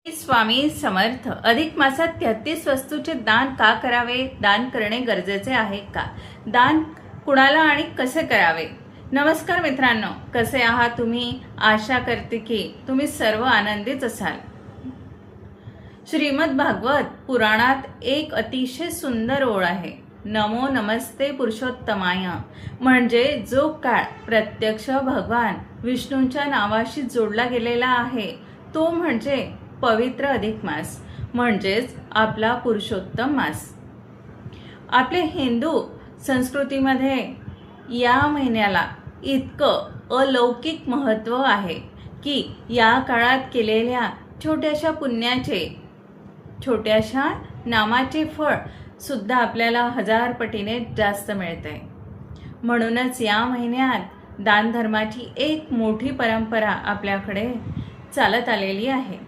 स्वामी समर्थ. अधिक मासात 33 वस्तूचे दान का करावे? दान करणे गरजेचे आहे का? दान कुणाला आणि कसे करावे? नमस्कार मित्रांनो, कसे आहात तुम्ही? आशा करते की तुम्ही सर्व आनंदीच असाल. श्रीमद भागवत पुराणात एक अतिशय सुंदर ओळ आहे. नमो नमस्ते पुरुषोत्तमाय, म्हणजे जो काळ प्रत्यक्ष भगवान विष्णूंच्या नावाशी जोडला गेलेला आहे तो म्हणजे पवित्र अधिक मास, म्हणजेच आपला पुरुषोत्तम मास. आपले हिंदू संस्कृतीमध्ये या महिन्याला इतकं अलौकिक महत्त्व आहे की या काळात केलेल्या छोट्याशा पुण्याचे, छोट्याशा नामाचे फळ सुद्धा आपल्याला 1000 पटीने जास्त मिळते. म्हणूनच या महिन्यात दानधर्माची एक मोठी परंपरा आपल्याकडे चालत आलेली आहे.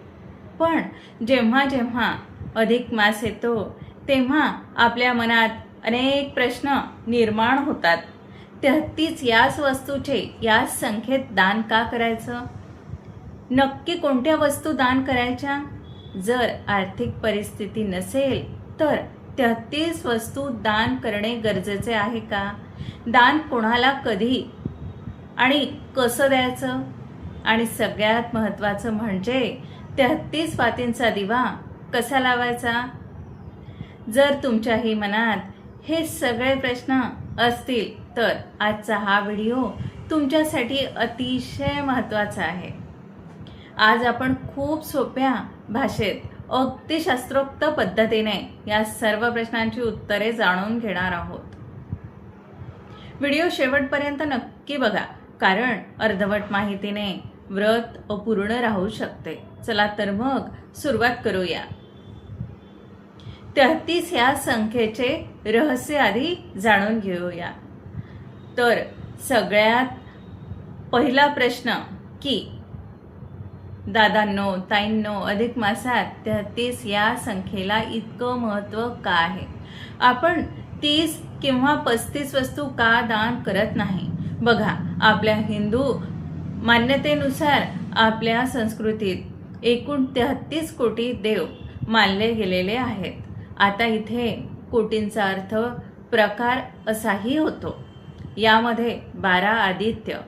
पण जेव्हा जेव्हा अधिक मास येतो तेव्हा आपल्या मनात अनेक प्रश्न निर्माण होतात. 33 याच वस्तूचे याच संख्येत दान का करायचं? नक्की कोणत्या वस्तू दान करायच्या? जर आर्थिक परिस्थिती नसेल तर 33 वस्तू दान करणे गरजेचे आहे का? दान कोणाला, कधी आणि कसं द्यायचं? आणि सगळ्यात महत्त्वाचं म्हणजे 33 वातींचा दिवा कसा लावायचा? जर तुमच्याही मनात हे सगळे प्रश्न असतील तर आजचा हा व्हिडिओ तुमच्यासाठी अतिशय महत्त्वाचा आहे. आज आपण खूप सोप्या भाषेत अगदी शास्त्रोक्त पद्धतीने या सर्व प्रश्नांची उत्तरे जाणून घेणार आहोत. व्हिडिओ शेवटपर्यंत नक्की बघा, कारण अर्धवट माहितीने व्रत अपूर्ण राहू शकते. चला तर मग सुरुवात करूया. 33 या संख्येचे रहस्य आधी जाणून घेऊया. तर सगळ्यात पहिला प्रश्न की दादांनो, ताईंनो, अधिक मासात 33 या संख्येला इतकं महत्त्व का आहे? आपण 30 किंवा 35 वस्तू का दान करत नाही? बघा, आपल्या हिंदू मान्यतेनुसार आपल्या संस्कृतीत एकूण 33 कोटी देव मानले गेलेले आहेत. आता इथे कोटींचा अर्थ प्रकार असाही होतो. यामध्ये 12 आदित्य,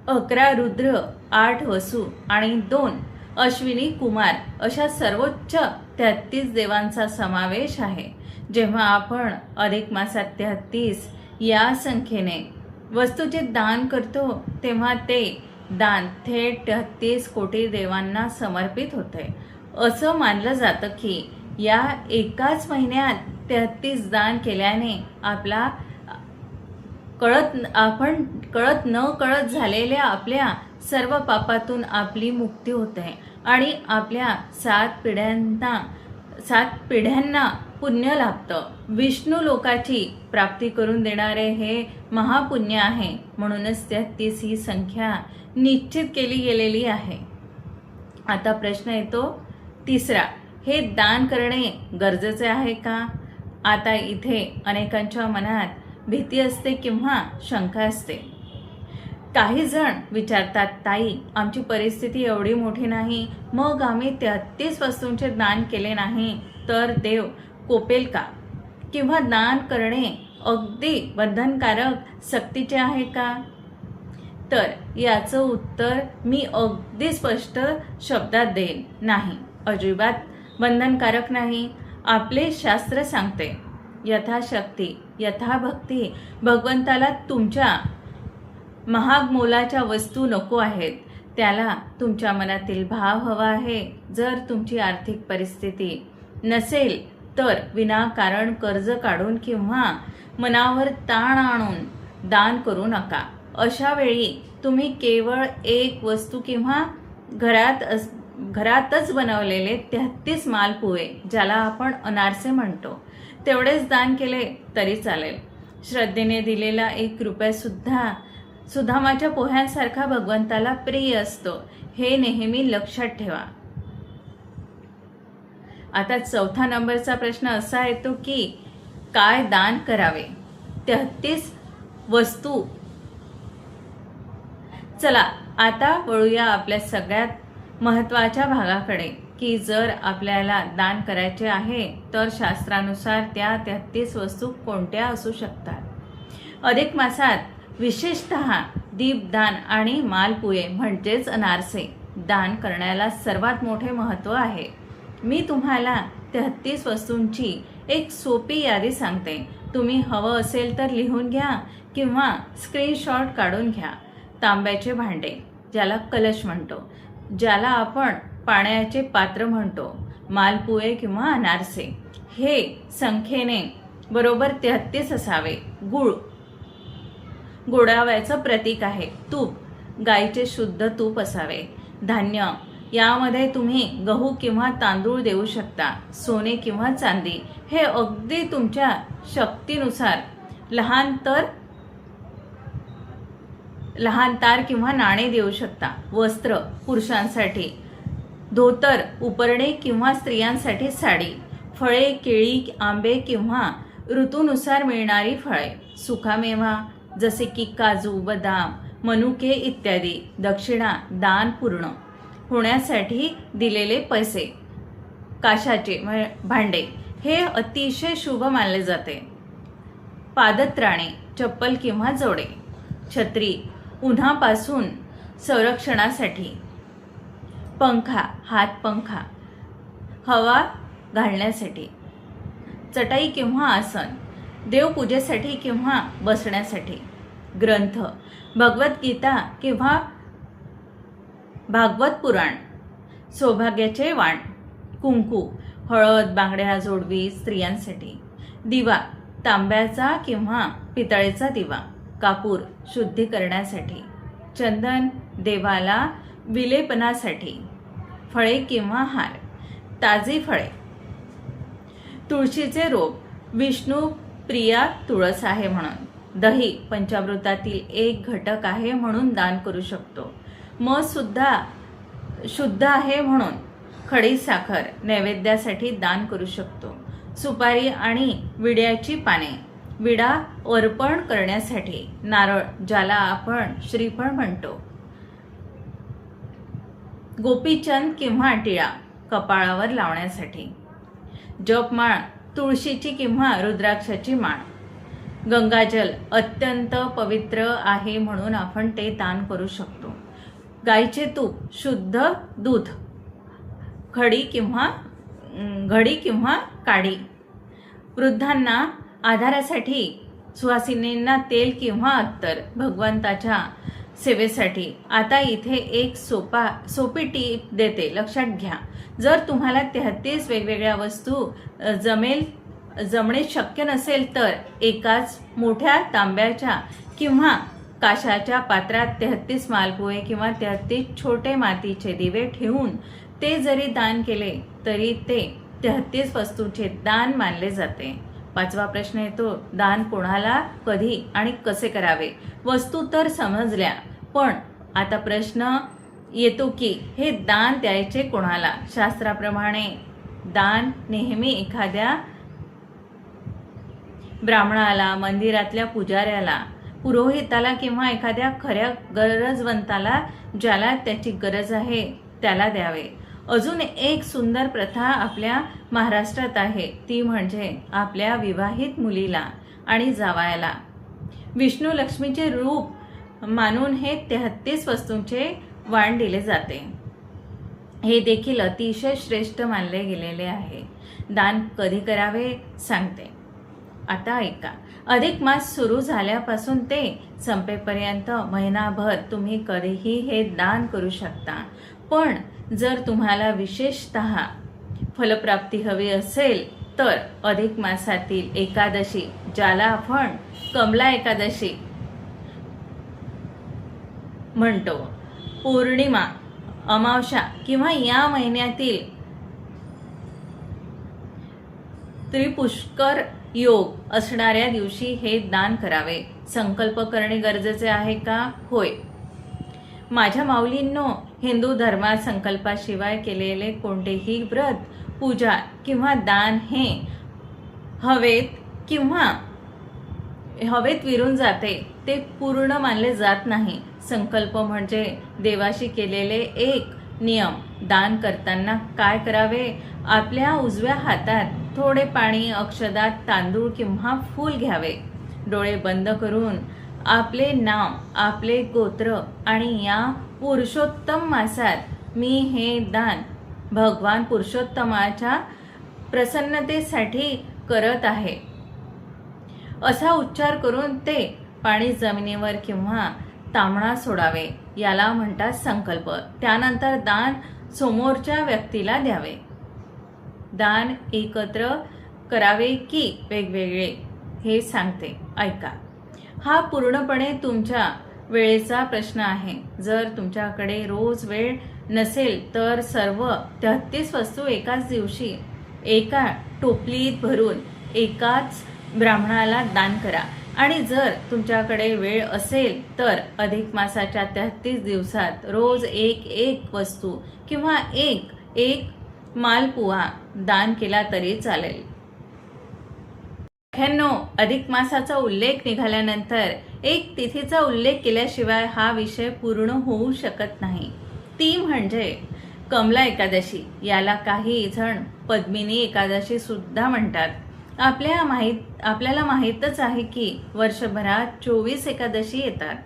11 रुद्र, 8 वसु आणि 2 अश्विनी कुमार अशा सर्वोच्च 33 देवांचा समावेश आहे. जेव्हा आपण अधिक मासात 33 या संख्येने वस्तूचे दान करतो तेव्हा ते दान थेट 33 कोटी देवांना समर्पित होते. असं मानलं जातं की या एकाच महिन्यात 33 दान केल्याने आपण कळत न कळत झालेल्या आपल्या सर्व पापातून आपली मुक्ती होते आणि आपल्या 7 पिढ्यांना पुण्य लाभतं. विष्णू लोकाची प्राप्ती करून देणारे हे महापुण्य आहे. म्हणूनच 33 ही संख्या निश्चित केली गेलेली आहे. आता प्रश्न येतो तिसरा, हे दान करणे गरजेचे आहे का? आता इथे अनेकांच्या मनात भीती असते किंवा शंका असते. काही जण विचारतात, ताई, आमची परिस्थिती एवढी मोठी नाही, मग आम्ही 33 वस्तूंचे दान केले नाही तर देव कोपेल का? किंवा दान करणे अगदी बंधनकारक, सक्तीचे आहे का? तर याचं उत्तर मी अगदी स्पष्ट शब्दात देईन, नाही, अजिबात बंधनकारक नाही. आपले शास्त्र सांगते, यथाशक्ती यथाभक्ती. भगवंताला तुमच्या महाग मोलाच्या वस्तू नको आहेत, त्याला तुमच्या मनातील भाव हवा आहे. जर तुमची आर्थिक परिस्थिती नसेल तर विनाकारण कर्ज काढून किंवा मनावर ताण आणून दान करू नका. अशा वेळी तुम्ही केवळ एक वस्तू किंवा घरातच बनवलेले 33 मालपुवे, ज्याला आपण अनारसे म्हणतो, तेवढेच दान केले तरी चालेल. श्रद्धेने दिलेला 1 रुपया सुद्धा सुदामाच्या पोह्यांसारखा भगवंताला प्रिय असतो, हे नेहमी लक्षात ठेवा. आता चौथा नंबरचा प्रश्न असा येतो की काय दान करावे? 33 वस्तू. चला आता वळूया आपल्या सगळ्यात महत्त्वाच्या भागाकडे की जर आपल्याला दान करायचे आहे तर शास्त्रानुसार त्या 33 वस्तू कोणत्या असू शकतात. अधिक मासात विशेषतः दीपदान आणि मालपुये म्हणजेच अनारसे दान करण्याला सर्वात मोठे महत्त्व आहे. मी तुम्हाला 33 वस्तूंची एक सोपी यादी सांगते. तुम्ही हवं असेल तर लिहून घ्या किंवा स्क्रीनशॉट काढून घ्या. तांब्याचे भांडे, ज्याला कलश म्हणतो, ज्याला आपण पाण्याचे पात्र म्हणतो, मालपुये किंवा अनारसे हे संख्येने बरोबर 33 असावे. गूळ गोडाव्याचं प्रतीक आहे. तूप गाईचे शुद्ध तूप असावे. धान्य, यामध्ये तुम्ही गहू किंवा तांदूळ देऊ शकता. सोने किंवा चांदी, हे अगदी तुमच्या शक्तीनुसार. लहान तार किंवा नाणे देऊ शकता. वस्त्र, पुरुषांसाठी धोतर, उपरणे किंवा स्त्रियांसाठी साडी. फळे, केळी, आंबे किंवा ऋतूनुसार मिळणारी फळे. सुकामेवा जसे की काजू, बदाम, मनुके इत्यादी. दक्षिणा, दान पूर्ण होण्यासाठी दिलेले पैसे. काशाचे भांडे, हे अतिशय शुभ मानले जाते. पादत्राणे, चप्पल किंवा जोडे. छत्री, उन्हापासून संरक्षणासाठी. पंखा, हातपंखा, हवा घालण्यासाठी. चटाई किंवा आसन, देवपूजेसाठी किंवा बसण्यासाठी. ग्रंथ, भगवद्गीता किंवा भागवत पुराण. सौभाग्याचे वाण. कुंकू, हळद, बांगड्या, जोडवी स्त्रियांसाठी. दिवा, तांब्याचा किंवा पितळेचा दिवा. कापूर, शुद्धी करण्यासाठी. चंदन, देवाला विलेपनासाठी. फळे किंवा हार. ताजी फळे. तुळशीचे रोप, विष्णू प्रिया तुळस आहे म्हणून. दही, पंचामृतातील एक घटक आहे म्हणून दान करू शकतो. मध सुद्धा शुद्ध आहे म्हणून. खडी साखर, नैवेद्यासाठी दान करू शकतो. सुपारी आणि विड्याची पाने, विडा अर्पण करण्यासाठी. नारळ, ज्याला आपण श्रीफळ म्हणतो. गोपीचंद किंवा टिळा, कपाळावर लावण्यासाठी. जपमाळ, तुळशीची किंवा रुद्राक्षाची माळ. गंगाजल, अत्यंत पवित्र आहे म्हणून आपण ते दान करू शकतो. गाईचे तूप, शुद्ध दूध. घडी किंवा काडी. वृद्धांना आधारासाठी. सुहासिनींना तेल किंवा अत्तर, भगवंताच्या सेवेसाठी. आता इथे एक सोपी टीप देते, लक्षात घ्या. जर तुम्हाला 33 वेगवेगळ्या वस्तू जमणे शक्य नसेल तर एकाच मोठ्या तांब्याच्या किंवा काशाच्या पात्रात 33 मालपुये किंवा 33 छोटे मातीचे दिवे ठेवून ते जरी दान केले तरी ते 33 वस्तूंचे दान मानले जाते. 5वा प्रश्न येतो, दान कोणाला, कधी आणि कसे करावे. वस्तू तर समजल्या, पण आता प्रश्न येतो की हे दान द्यायचे कोणाला. शास्त्राप्रमाणे दान नेहमी एखाद्या ब्राह्मणाला, मंदिरातल्या पुजाऱ्याला, पुरोहिताला किंवा एखाद्या खऱ्या गरजवंताला, ज्याला त्याची गरज आहे त्याला द्यावे. अजून एक सुंदर प्रथा आपल्या महाराष्ट्रात आहे, ती म्हणजे आपल्या विवाहित मुलीला आणि जावयाला विष्णू लक्ष्मीचे रूप मानून हे 33 वस्तूंचे वाण दिले जाते. हे देखील अतिशय श्रेष्ठ मानले गेलेले आहे. दान कधी करावे सांगते. आता ऐका. अधिक मास सुरू झाल्यापासून ते संपेपर्यंत महिनाभर तुम्ही कधीही हे दान करू शकता. पण जर तुम्हाला विशेषतः फलप्राप्ती हवी असेल तर अधिक मासातील एकादशी, ज्याला आपण कमला एकादशी म्हणतो, पौर्णिमा, अमावस्या किंवा या महिन्यातील त्रिपुष्कर योग असणाऱ्या दिवशी हे दान करावे. संकल्प करणे गरजेचे आहे का? होय. माझ्या माऊलींनो, हिंदू धर्मात संकल्पाशिवाय केलेले कोणतेही व्रत, पूजा किंवा दान हे हवेत विरून जाते, ते पूर्ण मानले जात नाही. संकल्प म्हणजे देवाशी केलेले एक नियम: दान करताना काय करावे? आपल्या उजव्या हातात थोडे पाणी, अक्षदा, तांदूळ किंवा फूल घ्यावे. डोळे बंद करून आपले नाव, आपले गोत्र आणि या पुरुषोत्तम मासात मी हे दान भगवान पुरुषोत्तमाच्या प्रसन्नतेसाठी करत आहे असा उच्चार करून ते पाणी जमिनीवर किंवा तांबडा सोडावे. याला म्हणतात संकल्प. त्यानंतर दान समोरच्या व्यक्तीला द्यावे. दान एकत्र करावे की वेगवेगळे हे सांगते, ऐका. हा पूर्णपणे तुमच्या वेळेचा प्रश्न आहे. जर तुमच्याकडे रोज वेळ नसेल तर सर्व 33 वस्तू एकाच दिवशी एका टोपलीत भरून एकाच ब्राह्मणाला दान करा. आणि जर तुमच्याकडे वेळ असेल तर अधिक मासाच्या 33 दिवसात रोज एक वस्तू किंवा एक मालपुआ दान केला तरी चालेल. अधिक मासाचा उल्लेख निघाल्यानंतर एक तिथीचा उल्लेख केल्याशिवाय हा विषय पूर्ण होऊ शकत नाही. ती म्हणजे कमला एकादशी. याला काही जण पद्मिनी एकादशी सुद्धा म्हणतात. आपल्याला माहीतच आहे की वर्षभरात 24 एकादशी येतात,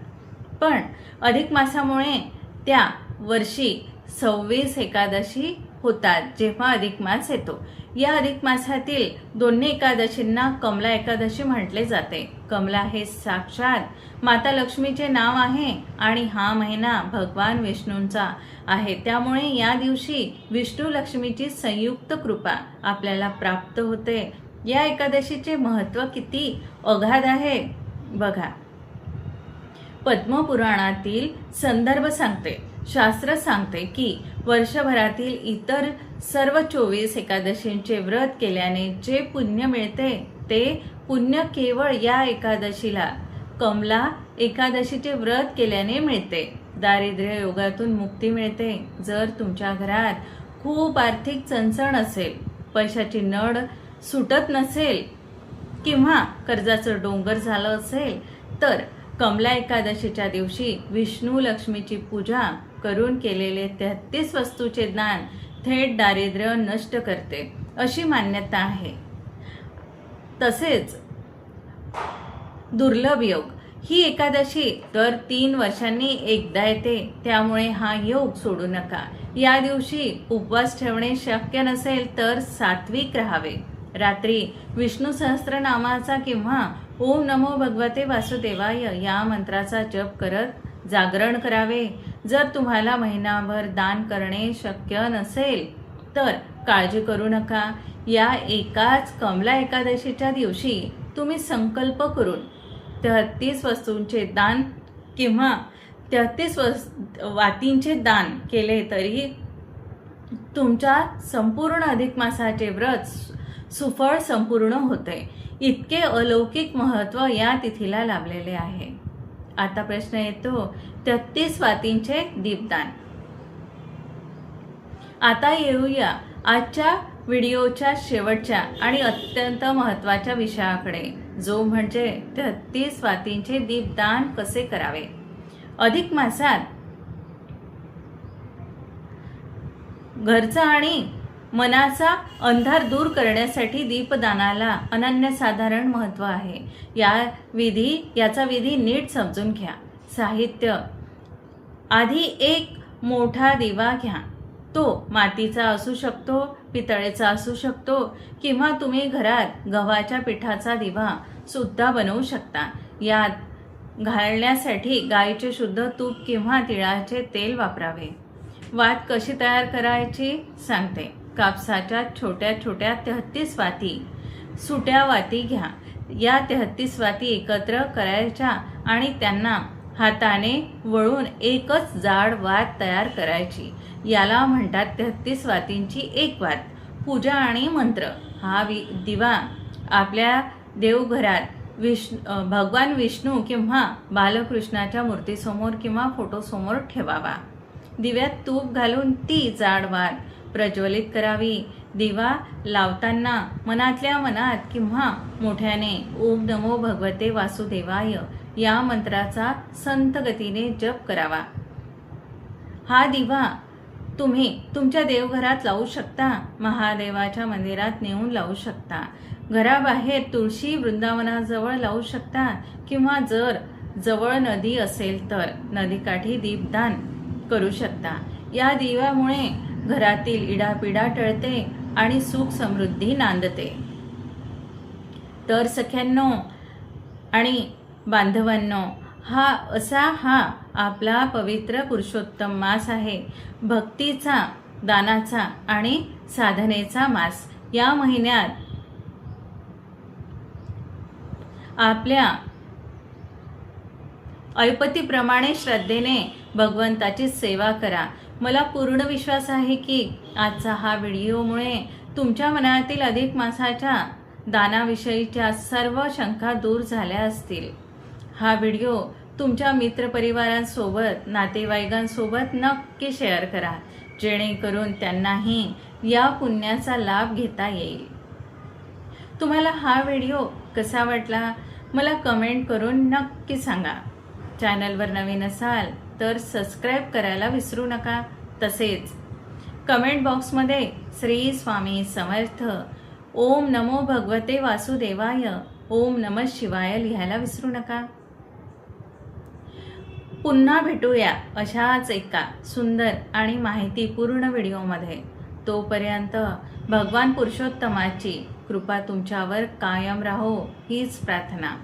पण अधिक मासामुळे त्या वर्षी 26 एकादशी होतात जेव्हा अधिक मास येतो. या अधिक मासातील दोन्ही एकादशींना कमला एकादशी म्हटले जाते. कमला हे साक्षात माता लक्ष्मीचे नाव आहे आणि हा महिना भगवान विष्णूंचा आहे. त्यामुळे या दिवशी विष्णू लक्ष्मीची संयुक्त कृपा आपल्याला प्राप्त होते. या एकादशीचे महत्त्व किती अगाध आहे बघा. पद्मपुराणातील संदर्भ सांगते, शास्त्र सांगते की वर्षभरातील इतर सर्व 24 एकादशींचे व्रत केल्याने जे पुण्य मिळते ते पुण्य केवळ या एकादशीला, कमला एकादशीचे व्रत केल्याने मिळते. दारिद्र्य योगातून मुक्ती मिळते. जर तुमच्या घरात खूप आर्थिक चणचण असेल, पैशाची नड सुटत नसेल किंवा कर्जाचं डोंगर झालं असेल तर कमला एकादशीच्या दिवशी विष्णू लक्ष्मीची पूजा करून केलेले 33 वस्तूचे दान थेट दारिद्र्य नष्ट करते अशी मान्यता आहे. तसेच दुर्लभ योग ही एकादशी दर 3 वर्षांनी एकदा येते. त्यामुळे हा योग सोडू नका. या दिवशी उपवास ठेवणे शक्य नसेल तर सात्विक राहावे. रात्री विष्णू सहस्त्रनामाचा किंवा ओम नमो भगवते वासुदेवाय या मंत्राचा जप करत जागरण करावे. जर तुम्हाला महिनाभर दान करणे शक्य नसेल तर काळजी करू नका. या एकाच कमला एकादशीच्या दिवशी तुम्ही संकल्प करून 33 वस्तूंचे दान किंवा 33 वातींचे दान केले तरी तुमच्या संपूर्ण अधिक मासाचे व्रत सुफळ संपूर्ण होते. इतके अलौकिक महत्त्व या तिथीला लाभलेले आहे. आता प्रश्न येतो 33 वातींचे दीपदान. आता येऊया आजच्या व्हिडिओच्या शेवटच्या आणि अत्यंत महत्त्वाच्या विषयाकडे, जो म्हणजे 33 वातींचे दीपदान कसे करावे. अधिक मासात घरचा आणि मनाचा अंधार दूर करण्यासाठी दीपदानाला अनन्यसाधारण महत्त्व आहे. याचा विधी नीट समजून घ्या. साहित्य: आधी एक मोठा दिवा घ्या. तो मातीचा असू शकतो, पितळेचा असू शकतो किंवा तुम्ही घरात गव्हाच्या पिठाचा दिवा सुद्धा बनवू शकता. यात घालण्यासाठी गाईचे शुद्ध तूप किंवा तिळाचे तेल वापरावे. वात कशी तयार करायची सांगते. कापसाच्या छोट्या छोट्या 33 वाती, सुट्या वाती घ्या. या 33 वाती एकत्र करायच्या आणि त्यांना हाताने वळून एकच जाड वात तयार करायची. याला म्हणतात 33 वातींची एक वात. पूजा आणि मंत्र: हा दिवा आपल्या देवघरात भगवान विष्णू किंवा बालकृष्णाच्या मूर्तीसमोर किंवा फोटोसमोर ठेवावा. दिव्यात तूप घालून ती जाड वात प्रज्वलित करावी. दिवा लावताना मनातल्या मनात किंवा मोठ्याने ओम नमो भगवते वासुदेवाय या मंत्राचा संत गतीने जप करावा. हा दिवा तुम्ही तुमच्या देवघरात लावू शकता, महादेवाच्या मंदिरात नेऊन लावू शकता, घराबाहेर तुळशी वृंदावनाजवळ लावू शकता, किंवा जर जवळ नदी असेल तर नदीकाठी दीपदान करू शकता. या दिव्यामुळे घरातील इडापिडा टळते आणि सुख समृद्धी नांदते. तर सख्यांनो आणि बांधवांनो, हा आपला पवित्र पुरुषोत्तम मास आहे. भक्तीचा, दानाचा आणि साधनेचा मास. या महिन्यात आपल्या ऐपतीप्रमाणे श्रद्धेने भगवंताची सेवा करा. मला पूर्ण विश्वास आहे की आजचा हा व्हिडिओमुळे तुमच्या मनातील अधिक मासाच्या दानाविषयीच्या सर्व शंका दूर झाल्या असतील. हा व्हिडिओ तुमच्या मित्रपरिवारांसोबत, नातेवाईकांसोबत नक्की शेअर करा, जेणेकरून त्यांनाही या पुण्याचा लाभ घेता येईल. तुम्हाला हा व्हिडिओ कसा वाटला मला कमेंट करून नक्की सांगा. चॅनलवर नवीन असाल तर सबस्क्राईब करायला विसरू नका. तसेच कमेंट बॉक्समध्ये श्री स्वामी समर्थ, ओम नमो भगवते वासुदेवाय, ओम नमः शिवाय लिहायला विसरू नका. पुन्हा भेटूया अशाच एका सुंदर आणि माहितीपूर्ण व्हिडिओमध्ये. तोपर्यंत भगवान पुरुषोत्तमाची कृपा तुमच्यावर कायम राहो हीच प्रार्थना.